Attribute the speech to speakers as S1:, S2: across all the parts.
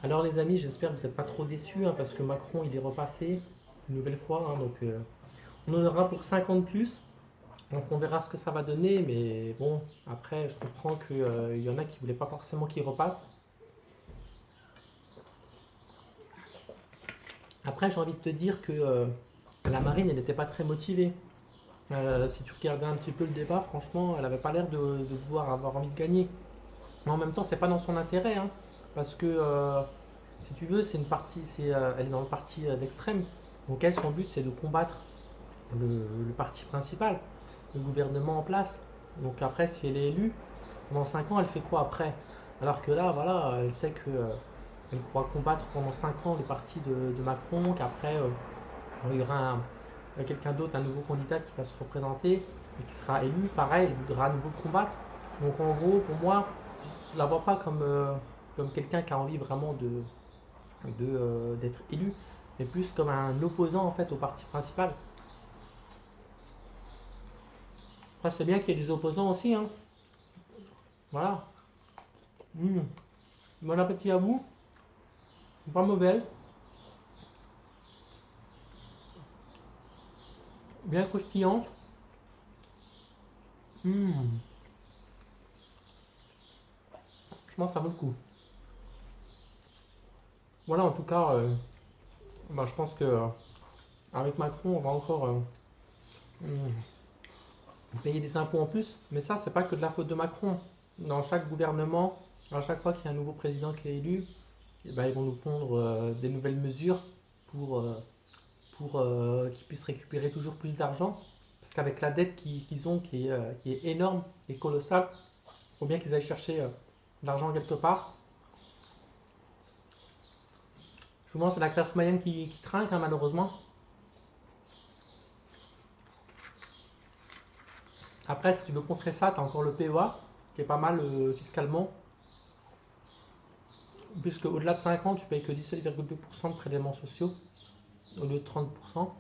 S1: Alors les amis, j'espère que vous n'êtes pas trop déçus hein, parce que Macron il est repassé une nouvelle fois. On en aura pour 50 plus. Donc on verra ce que ça va donner. Mais bon, après je comprends qu'il y en a qui ne voulaient pas forcément qu'il repasse. Après j'ai envie de te dire que la marine elle n'était pas très motivée. Si tu regardais un petit peu le débat, franchement, elle n'avait pas l'air de vouloir avoir envie de gagner. Mais en même temps, c'est pas dans son intérêt, hein, parce que si tu veux, c'est une partie, elle est dans le parti d'extrême. Donc elle, son but, c'est de combattre le parti principal, le gouvernement en place. Donc après, si elle est élue, pendant 5 ans, elle fait quoi après? Alors que là, voilà, elle sait que elle pourra combattre pendant 5 ans le parti de Macron, qu'après, il y aura quelqu'un d'autre, un nouveau candidat qui va se représenter et qui sera élu. Pareil, il voudra à nouveau combattre. Donc en gros, pour moi, je ne la vois pas comme quelqu'un qui a envie vraiment d'être élu, mais plus comme un opposant en fait au parti principal. Après, c'est bien qu'il y ait des opposants aussi. Hein. Voilà. Mmh. Bon appétit à vous. Pas mauvais. Bien croustillante. Mmh. Franchement, ça vaut le coup. Voilà, en tout cas, bah, je pense que avec Macron, on va encore payer des impôts en plus. Mais ça, c'est pas que de la faute de Macron. Dans chaque gouvernement, à chaque fois qu'il y a un nouveau président qui est élu, eh ben, ils vont nous pondre des nouvelles mesures pour qu'ils puissent récupérer toujours plus d'argent. Parce qu'avec la dette qu'ils ont, qui est énorme et colossale, il faut bien qu'ils aillent chercher de l'argent quelque part. Souvent, c'est la classe moyenne qui trinque, hein, malheureusement. Après, si tu veux contrer ça, tu as encore le PEA, qui est pas mal fiscalement, puisque au-delà de 5 ans, tu payes que 17,2% de prélèvements sociaux au lieu de 30%.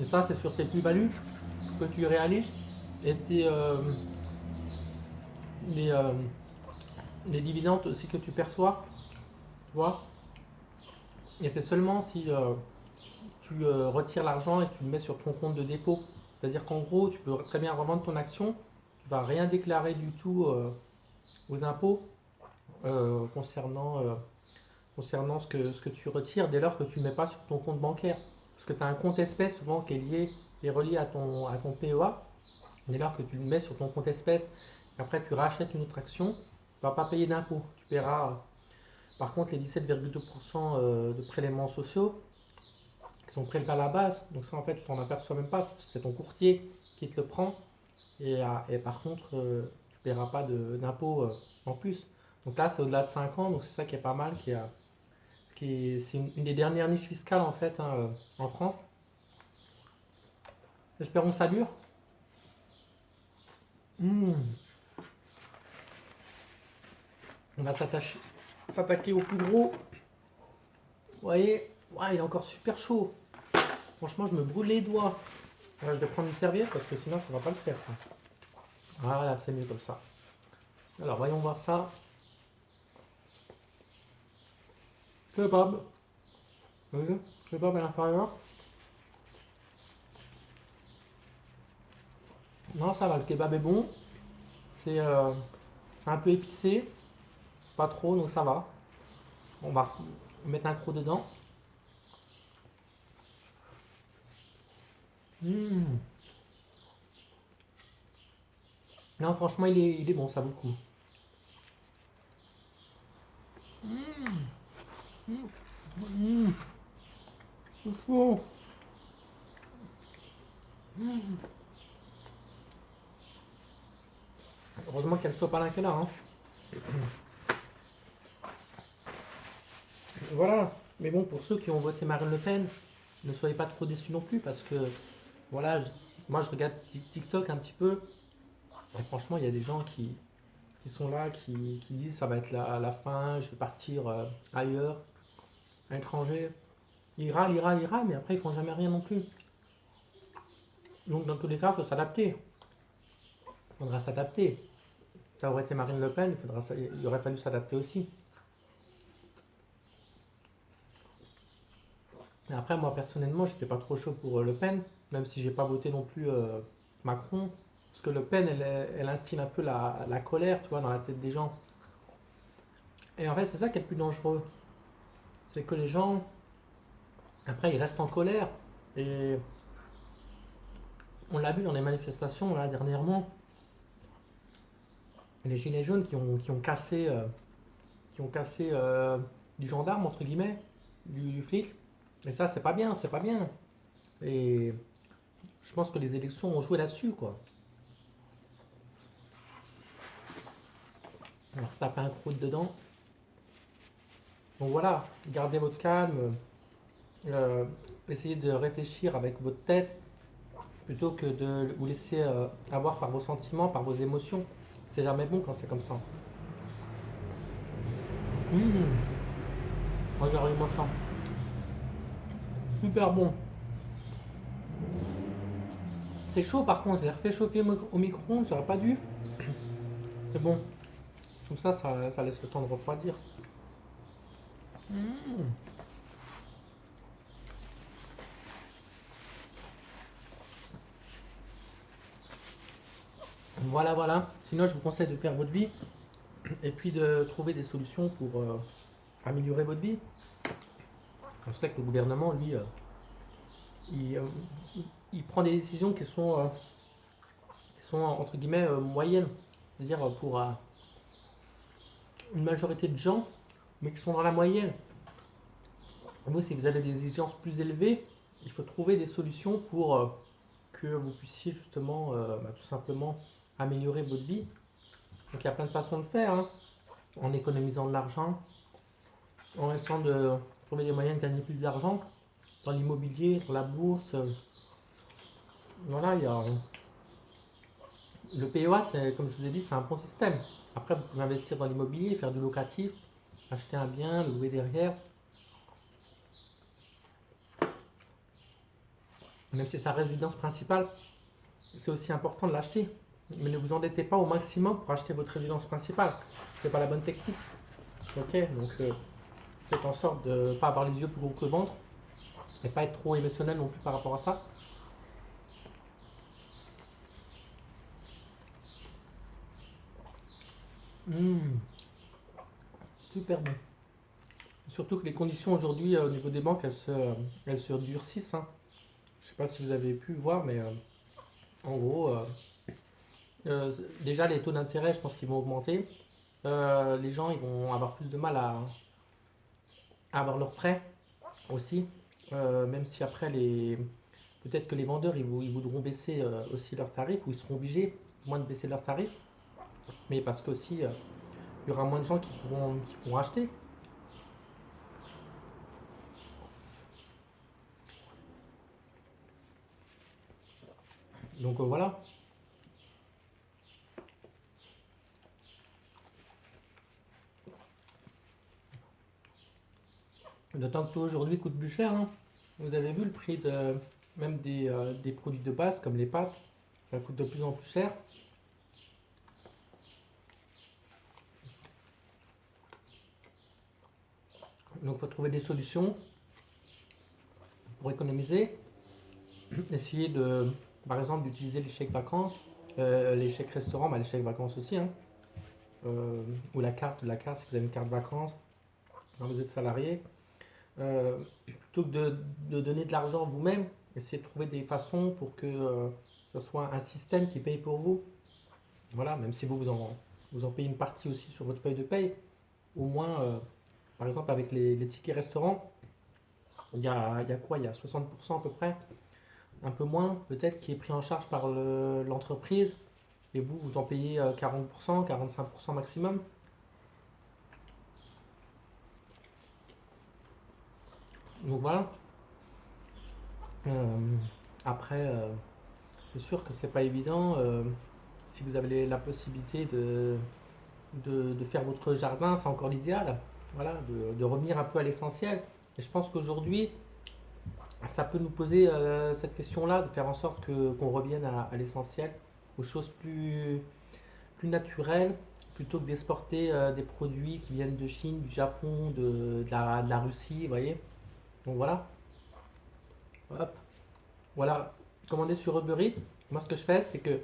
S1: Et ça, c'est sur tes plus-values que tu réalises et les, euh, les dividendes aussi que tu perçois, tu vois. Et c'est seulement si tu retires l'argent et que tu le mets sur ton compte de dépôt. C'est-à-dire qu'en gros, tu peux très bien revendre ton action, tu vas rien déclarer du tout aux impôts concernant ce que tu retires dès lors que tu ne mets pas sur ton compte bancaire. Parce que tu as un compte espèce souvent qui est lié et relié à ton PEA. Dès lors que tu le mets sur ton compte espèce, et après tu rachètes une autre action, tu ne vas pas payer d'impôts. Tu paieras par contre les 17,2% de prélèvements sociaux qui sont prélevés à la base. Donc ça en fait tu t'en aperçois même pas, c'est ton courtier qui te le prend. Et par contre tu ne paieras pas d'impôts en plus. Donc là c'est au-delà de 5 ans, donc c'est ça qui est pas mal, c'est une des dernières niches fiscales en fait hein, en France. Espérons que ça dure. Mmh. On va s'attaquer au plus gros. Vous voyez, ouais, il est encore super chaud. Franchement, je me brûle les doigts. Là, je vais prendre une serviette parce que sinon, ça va pas le faire. Quoi. Voilà, c'est mieux comme ça. Alors, voyons voir ça. Kebab. Vous voyez, kebab à l'intérieur. Non, ça va, le kebab est bon. C'est un peu épicé. Pas trop, donc ça va. On va mettre un croc dedans. Mmh. Non, franchement, il est bon, ça vaut le coup. Mmh. Mmh. C'est chaud. Mmh. Heureusement qu'il y a le sopalin qui est là. Hein. Voilà. Mais bon, pour ceux qui ont voté Marine Le Pen, ne soyez pas trop déçus non plus parce que, voilà, moi je regarde TikTok un petit peu. Et franchement, il y a des gens qui sont là, qui disent ça va être la fin, je vais partir ailleurs, à l'étranger. Ils râlent, mais après ils font jamais rien non plus. Donc dans tous les cas, il faut s'adapter. Il faudra s'adapter. ça aurait été Marine Le Pen, il aurait fallu s'adapter aussi. Et après, moi personnellement, j'étais pas trop chaud pour Le Pen, même si j'ai pas voté non plus Macron, parce que Le Pen, elle instille un peu la colère, tu vois, dans la tête des gens. Et en fait, c'est ça qui est le plus dangereux, c'est que les gens, après, ils restent en colère. Et on l'a vu dans les manifestations là dernièrement, les gilets jaunes qui ont cassé du gendarme entre guillemets, du flic. Et ça, c'est pas bien, c'est pas bien. Et je pense que les élections ont joué là-dessus, quoi. Alors, taper un croûte dedans. Donc voilà, gardez votre calme, euh, essayez de réfléchir avec votre tête plutôt que de vous laisser avoir par vos sentiments, par vos émotions. C'est jamais bon quand c'est comme ça. Regardez-moi ça. Super bon. C'est chaud par contre, je l'ai refait chauffer au micro, j'aurais pas dû. Mais bon, comme ça laisse le temps de refroidir. Mmh. Voilà, voilà. Sinon, je vous conseille de faire votre vie et puis de trouver des solutions pour améliorer votre vie. On sait que le gouvernement, lui, il, euh, il prend des décisions qui sont entre guillemets moyennes. C'est-à-dire pour une majorité de gens, mais qui sont dans la moyenne. Vous, si vous avez des exigences plus élevées, il faut trouver des solutions pour que vous puissiez justement tout simplement améliorer votre vie. Donc il y a plein de façons de faire, hein. En économisant de l'argent, en essayant de trouver des moyens de gagner plus d'argent dans l'immobilier, dans la bourse. Voilà, il y a le PEA, c'est, comme je vous ai dit, c'est un bon système. Après, vous pouvez investir dans l'immobilier, faire du locatif, acheter un bien, le louer derrière. Même si c'est sa résidence principale, c'est aussi important de l'acheter. Mais ne vous endettez pas au maximum pour acheter votre résidence principale. C'est pas la bonne technique. Ok, donc faites en sorte de ne pas avoir les yeux plus gros que le ventre et pas être trop émotionnel non plus par rapport à ça. Mmh, super bon. Surtout que les conditions aujourd'hui au niveau des banques, elles se durcissent, hein. Je sais pas si vous avez pu voir, mais en gros, euh, déjà les taux d'intérêt, je pense qu'ils vont augmenter. Les gens, ils vont avoir plus de mal à avoir leurs prêts aussi. Même si après, peut-être que les vendeurs, ils voudront baisser aussi leurs tarifs, ou ils seront obligés moins de baisser leurs tarifs. Mais parce qu'aussi, il y aura moins de gens qui pourront acheter. Donc voilà. D'autant que tout aujourd'hui coûte plus cher, hein. Vous avez vu le prix même des produits de base comme les pâtes, ça coûte de plus en plus cher. Donc il faut trouver des solutions pour économiser. Essayer par exemple, d'utiliser les chèques vacances, les chèques restaurants, les chèques vacances aussi, hein. Ou la carte si vous avez une carte vacances quand vous êtes salarié. Plutôt que de donner de l'argent vous-même, essayez de trouver des façons pour que ce soit un système qui paye pour vous. Voilà, même si vous en payez une partie aussi sur votre feuille de paye, au moins, par exemple avec les tickets restaurants, il y a quoi? Il y a 60% à peu près, un peu moins peut-être, qui est pris en charge par l'entreprise, et vous en payez 40%, 45% maximum. Donc voilà. Euh, après, c'est sûr que c'est pas évident. Si vous avez la possibilité de faire votre jardin, c'est encore l'idéal. Voilà, de revenir un peu à l'essentiel. Et je pense qu'aujourd'hui, ça peut nous poser cette question-là, de faire en sorte qu'on revienne à l'essentiel, aux choses plus naturelles, plutôt que d'exporter des produits qui viennent de Chine, du Japon, de la Russie, vous voyez. Donc voilà, hop, voilà, commander sur Uber Eats. Moi, ce que je fais, c'est que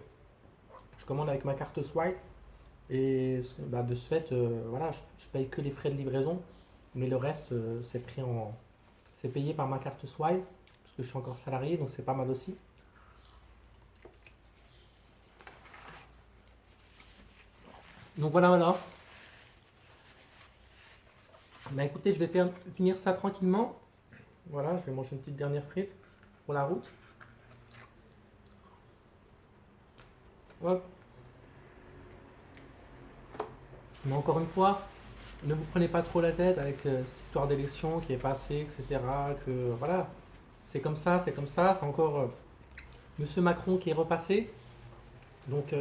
S1: je commande avec ma carte Swipe et bah, de ce fait, voilà, je paye que les frais de livraison, mais le reste, c'est payé par ma carte Swipe parce que je suis encore salarié, donc c'est pas mal aussi. Donc voilà, voilà. Bah écoutez, je vais finir ça tranquillement. Voilà, je vais manger une petite dernière frite pour la route. Hop. Mais encore une fois, ne vous prenez pas trop la tête avec cette histoire d'élection qui est passée, etc. Que voilà, c'est comme ça. C'est encore Monsieur Macron qui est repassé. Donc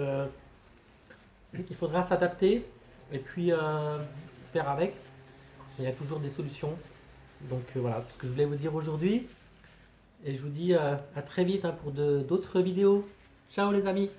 S1: il faudra s'adapter et puis faire avec. Il y a toujours des solutions. Donc voilà, c'est ce que je voulais vous dire aujourd'hui. Et je vous dis à très vite hein, pour d'autres vidéos. Ciao les amis!